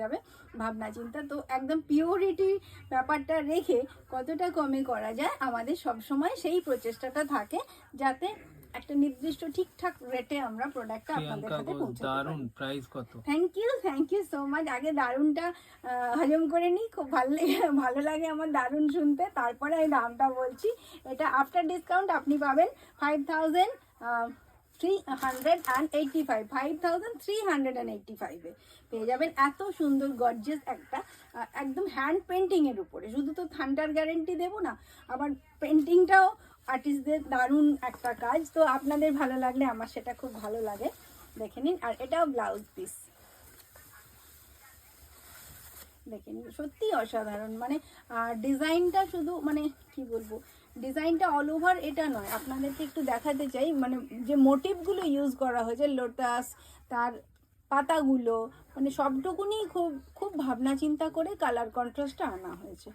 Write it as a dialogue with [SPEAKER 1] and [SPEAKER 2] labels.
[SPEAKER 1] যাবে ভাবনা চিন্তা। তো একদম পিওরিটি ব্যাপারটা রেখে কতটা কমে করা যায় আমাদের সব সময় সেই প্রচেষ্টাটা থাকে, যাতে একটা নির্দিষ্ট ঠিকঠাক রেটে আমরা প্রোডাক্টটা আপনাদের হাতে পৌঁছে দিই।
[SPEAKER 2] দারুন, প্রাইস কত?
[SPEAKER 1] Thank you so much. আগে দারুনটা হজম করে নিই, খুব ভালো লাগে আমার দারুন শুনতে, তারপরে আমি দামটা বলছি। এটা আফটার ডিসকাউন্ট আপনি পাবেন 5385 পেয়ে যাবেন। এত সুন্দর গর্জিয়াস একটা একদম হ্যান্ড পেন্টিংয়ের উপরে। শুধু তো থান্ডার গ্যারেন্টি দেবো না, আবার পেন্টিংটাও আর্টিস্টদের দারুণ একটা কাজ। তো আপনাদের ভালো লাগলে আমার সেটা খুব ভালো লাগে, দেখে নিন। আর এটাও ব্লাউজ পিস, দেখে নিন, সত্যি অসাধারণ। মানে ডিজাইনটা শুধু মানে কি বলবো, ডিজাইনটা অল ওভার এটা নয়, আপনাদেরকে একটু দেখাতে চাই। মানে যে মোটিভগুলো ইউজ করা হয়েছে, লোটাস, তার পাতাগুলো, মানে সবটুকুনি খুব খুব ভাবনা চিন্তা করে কালার কন্ট্রাস্টটা আনা হয়েছে।